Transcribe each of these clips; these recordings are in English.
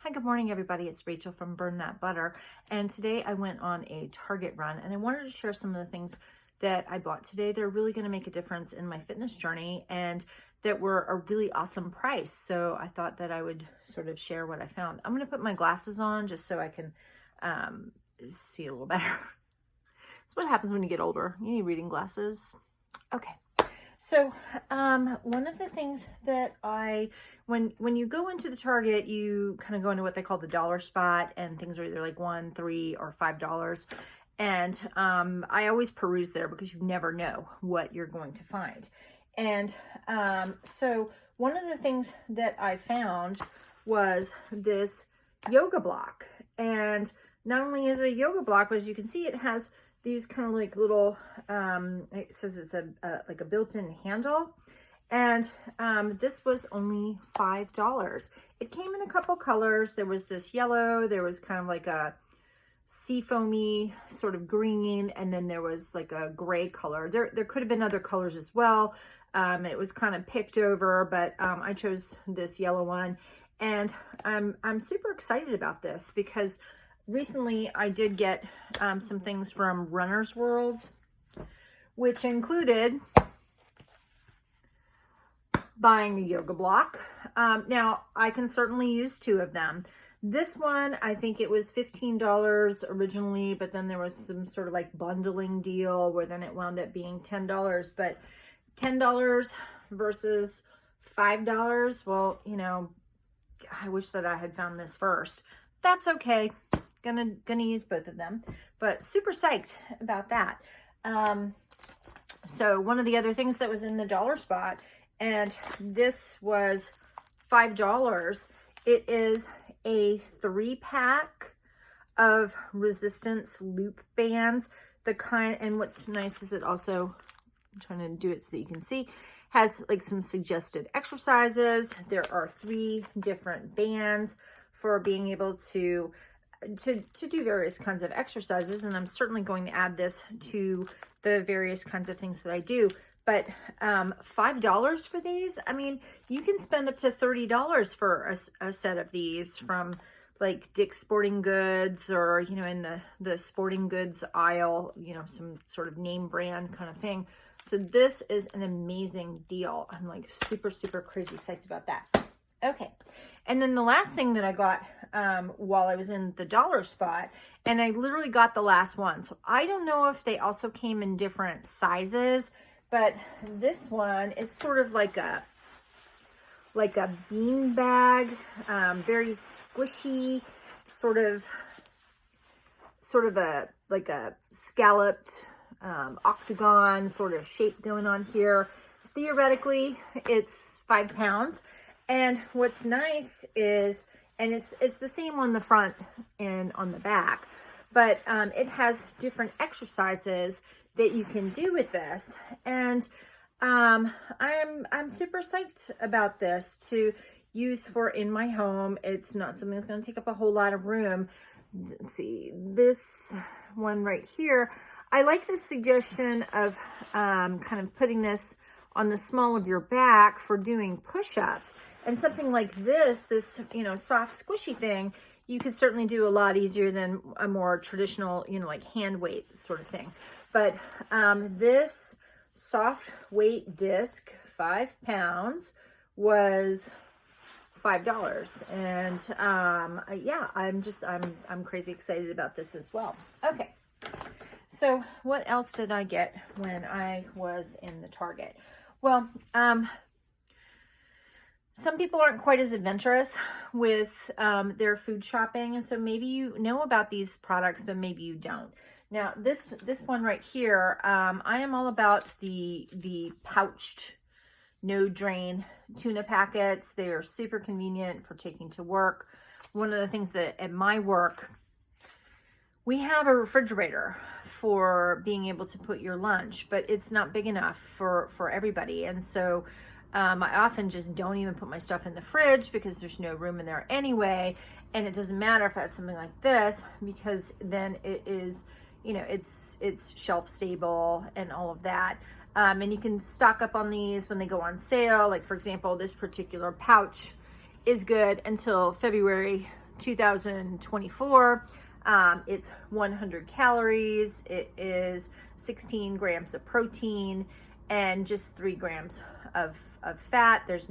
Hi, good morning, everybody. It's Rachel from Burn That Butter. And today I went on a Target run and I wanted to share some of the things that I bought today. They're really going to make a difference in my fitness journey and that were a really awesome price. So I thought that I would sort of share what I found. I'm going to put my glasses on just so I can see a little better. That's what happens when you get older. You need reading glasses. Okay. So one of the things that when you go into the Target, you kind of go into what they call the dollar spot, and things are either like $1, $3, or $5. And I always peruse there because you never know what you're going to find. And so one of the things that I found was this yoga block. And not only is it a yoga block, but as you can see, it has these kind of like little, it says it's like a built-in handle. And this was only $5. It came in a couple colors. There was this yellow, there was kind of like a seafoamy sort of green, and then there was like a gray color. There could have been other colors as well. It was kind of picked over, but I chose this yellow one. And I'm super excited about this because recently I did get some things from Runner's World, which included buying a yoga block. Now, I can certainly use 2 of them. This one, I think it was $15 originally, but then there was some sort of like bundling deal where then it wound up being $10. But $10 versus $5, well, you know, I wish that I had found this first. That's okay. Gonna use both of them, but super psyched about that. So one of the other things that was in the dollar spot, and this was $5. It is a 3-pack of resistance loop bands. The kind, and what's nice is it also, I'm trying to do it so that you can see, has like some suggested exercises. There are 3 different bands for being able to do various kinds of exercises, and I'm certainly going to add this to the various kinds of things that I do. But $5 for these, I mean, you can spend up to $30 for a set of these from like Dick's Sporting Goods, or, you know, in the sporting goods aisle, you know, some sort of name brand kind of thing. So this is an amazing deal. I'm like super, super crazy psyched about that. Okay. And then the last thing that I got while I was in the dollar spot, and I literally got the last one. So I don't know if they also came in different sizes, but this one, it's sort of like a bean bag, very squishy, sort of like a scalloped octagon sort of shape going on here. Theoretically, it's 5 pounds. And what's nice is, and it's the same on the front and on the back, but it has different exercises that you can do with this. And I'm super psyched about this to use for in my home. It's not something that's going to take up a whole lot of room. Let's see, this one right here, I like the suggestion of kind of putting this on the small of your back for doing push-ups. And something like this, you know, soft squishy thing, you could certainly do a lot easier than a more traditional, you know, like hand weight sort of thing. But this soft weight disc, 5 pounds, was $5. And yeah, I'm crazy excited about this as well. Okay. So what else did I get when I was in the Target? Well, some people aren't quite as adventurous with their food shopping, and so maybe you know about these products, but maybe you don't. Now, this one right here, I am all about the pouched, no drain tuna packets. They are super convenient for taking to work. One of the things that at my work, we have a refrigerator for being able to put your lunch, but it's not big enough for everybody. And so I often just don't even put my stuff in the fridge because there's no room in there anyway. And it doesn't matter if I have something like this, because then it is, you know, it's shelf stable and all of that. And you can stock up on these when they go on sale. Like, for example, this particular pouch is good until February 2024. It's 100 calories. It is 16 grams of protein and just 3 grams of fat. There's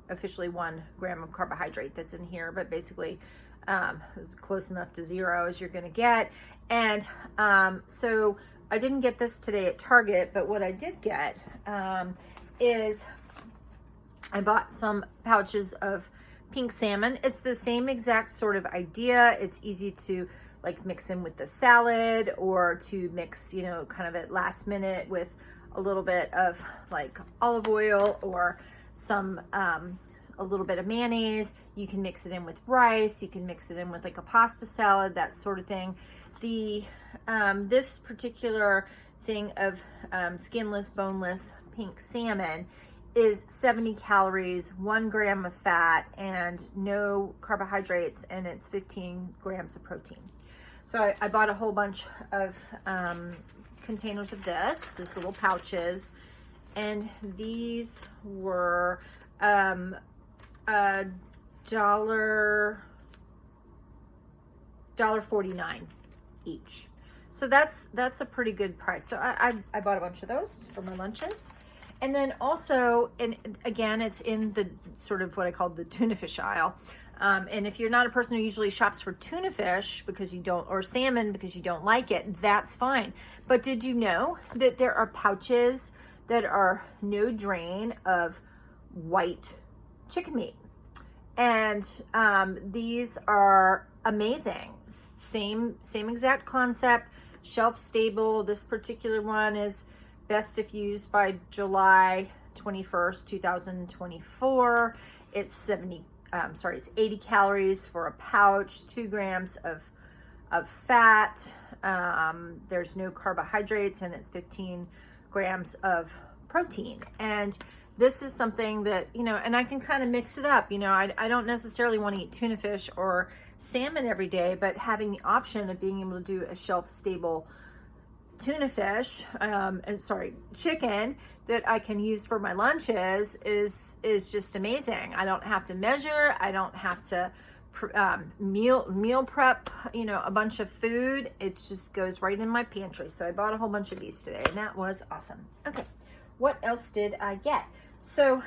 officially 1 gram of carbohydrate that's in here, but basically it's close enough to 0 as you're going to get. And so I didn't get this today at Target, but what I did get is I bought some pouches of pink salmon. It's the same exact sort of idea. It's easy to like mix in with the salad, or to mix, you know, kind of at last minute with a little bit of like olive oil or some a little bit of mayonnaise. You can mix it in with rice. You can mix it in with like a pasta salad, that sort of thing. The this particular thing of skinless, boneless pink salmon is 70 calories, 1 gram of fat, and no carbohydrates, and it's 15 grams of protein. So I bought a whole bunch of containers of these little pouches, and these were $1.49 each. So that's a pretty good price. So I bought a bunch of those for my lunches. And then also, and again, it's in the sort of what I call the tuna fish aisle. And if you're not a person who usually shops for tuna fish because you don't, or salmon because you don't like it, that's fine. But did you know that there are pouches that are no drain of white chicken meat? And these are amazing. Same exact concept, shelf stable. This particular one is best if used by July 21st, 2024. It's 80 calories for a pouch, 2 grams of fat. There's no carbohydrates, and it's 15 grams of protein. And this is something that, you know, and I can kind of mix it up. You know, I don't necessarily want to eat tuna fish or salmon every day, but having the option of being able to do a shelf stable tuna fish, chicken that I can use for my lunches is just amazing. I don't have to measure. I don't have to meal prep, you know, a bunch of food. It just goes right in my pantry. So I bought a whole bunch of these today, and that was awesome. Okay, what else did I get? So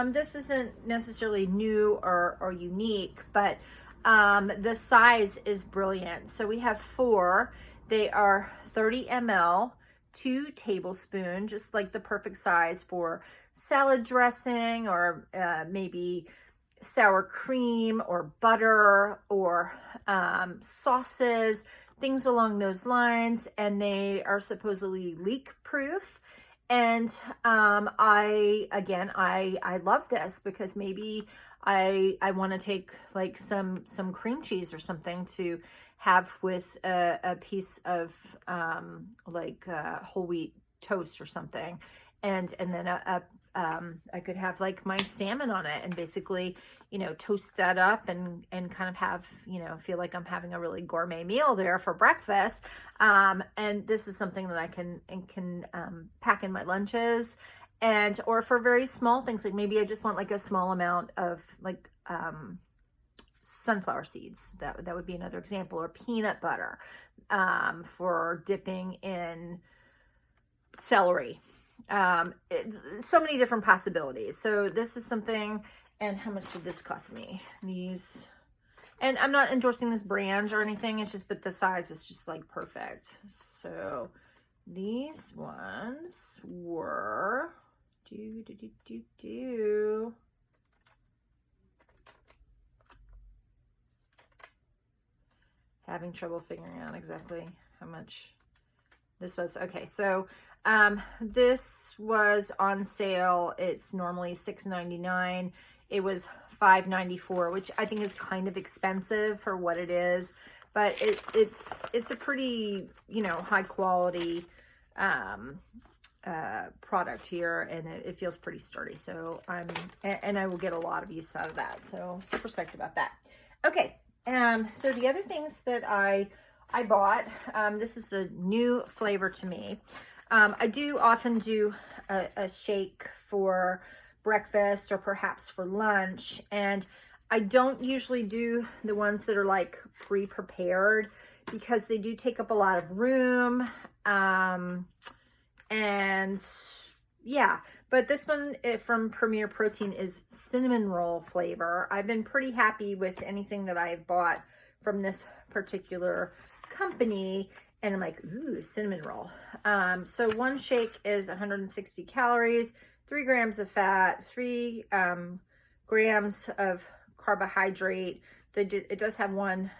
this isn't necessarily new or unique, but the size is brilliant. So we have 4. They are 30 ml, 2 tablespoons, just like the perfect size for salad dressing, or maybe sour cream or butter, or sauces, things along those lines. And they are supposedly leak proof. And I love this because maybe I want to take like some cream cheese or something to have with a piece of whole wheat toast or something, and then I could have like my salmon on it, and basically, you know, toast that up and kind of have, you know, feel like I'm having a really gourmet meal there for breakfast. And this is something that I can pack in my lunches, and or for very small things, like maybe I just want like a small amount of like sunflower seeds. That would be another example, or peanut butter for dipping in celery. So many different possibilities. So this is something. And how much did this cost me? These, and I'm not endorsing this brand or anything. It's just, but the size is just like perfect. So these ones were having trouble figuring out exactly how much this was. Okay, so this was on sale. It's normally $6.99. It was $5.94, which I think is kind of expensive for what it is, but it's a pretty, you know, high quality product here, and it feels pretty sturdy. So I will get a lot of use out of that. So super psyched about that. Okay. So the other things that I bought, this is a new flavor to me. I do often do a shake for breakfast or perhaps for lunch, and I don't usually do the ones that are like pre-prepared because they do take up a lot of room. And yeah, but this one from Premier Protein is cinnamon roll flavor. I've been pretty happy with anything that I've bought from this particular company. And I'm like, ooh, cinnamon roll. So one shake is 160 calories, 3 grams of fat, 3 grams of carbohydrate. It does have 1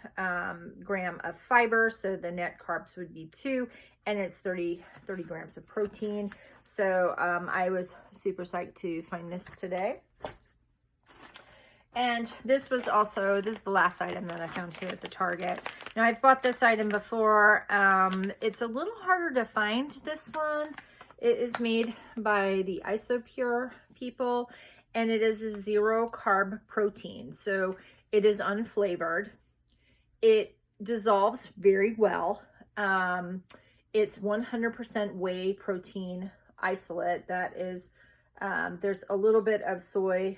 gram of fiber, so the net carbs would be 2, and it's 30 grams of protein. So I was super psyched to find this today. And this is the last item that I found here at the Target. Now, I've bought this item before. It's a little harder to find, this one. It is made by the Isopure people, and it is a 0 carb protein. So it is unflavored. It dissolves very well. It's 100% whey protein isolate. That is, there's a little bit of soy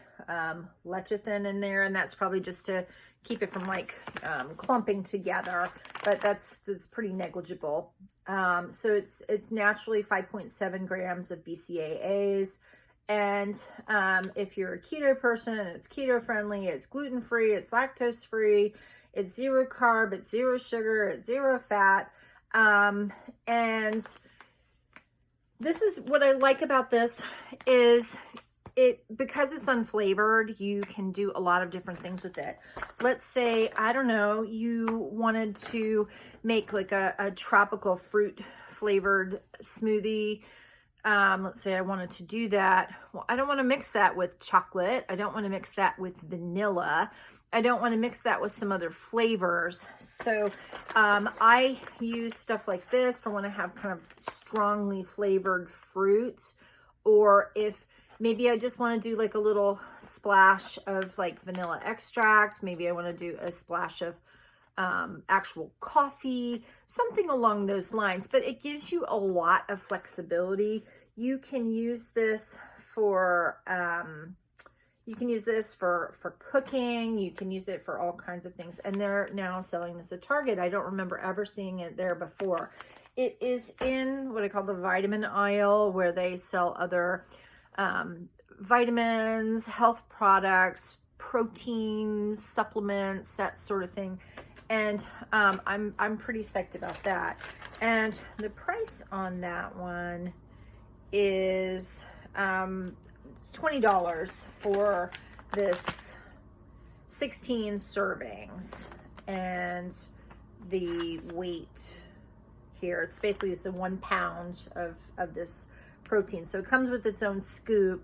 lecithin in there, and that's probably just to keep it from like clumping together, but that's pretty negligible. So it's naturally 5.7 grams of BCAAs. And if you're a keto person, it's keto friendly, it's gluten free, it's lactose free, it's 0 carb, it's 0 sugar, it's 0 fat. And this is what I like about this is because it's unflavored, you can do a lot of different things with it. Let's say, I don't know, you wanted to make like a tropical fruit flavored smoothie. Let's say I wanted to do that. Well, I don't want to mix that with chocolate. I don't want to mix that with vanilla. I don't want to mix that with some other flavors. So I use stuff like this for when I have kind of strongly flavored fruits, or if maybe I just want to do like a little splash of like vanilla extract. Maybe I want to do a splash of actual coffee, something along those lines. But it gives you a lot of flexibility. You can use this for cooking. You can use it for all kinds of things. And they're now selling this at Target. I don't remember ever seeing it there before. It is in what I call the vitamin aisle, where they sell other vitamins, health products, protein supplements, that sort of thing. And I'm pretty psyched about that. And the price on that one is $20 for this 16 servings. And the weight here, it's basically a 1 pound of this protein. So it comes with its own scoop.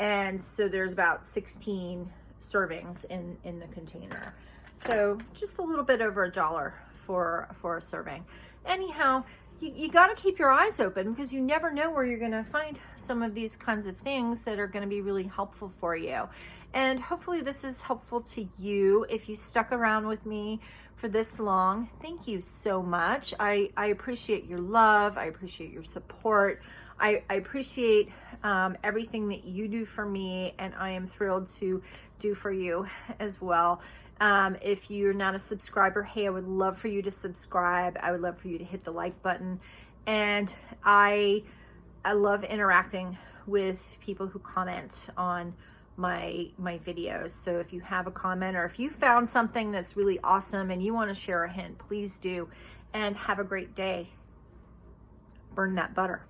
And so there's about 16 servings in the container. So just a little bit over $1 for a serving. Anyhow, you got to keep your eyes open, because you never know where you're going to find some of these kinds of things that are going to be really helpful for you. And hopefully this is helpful to you. If you stuck around with me for this long, thank you so much. I appreciate your love. I appreciate your support. I appreciate everything that you do for me, and I am thrilled to do for you as well. If you're not a subscriber, hey, I would love for you to subscribe. I would love for you to hit the like button. And I love interacting with people who comment on my videos. So if you have a comment, or if you found something that's really awesome and you want to share a hint, please do. And have a great day. Burn that butter.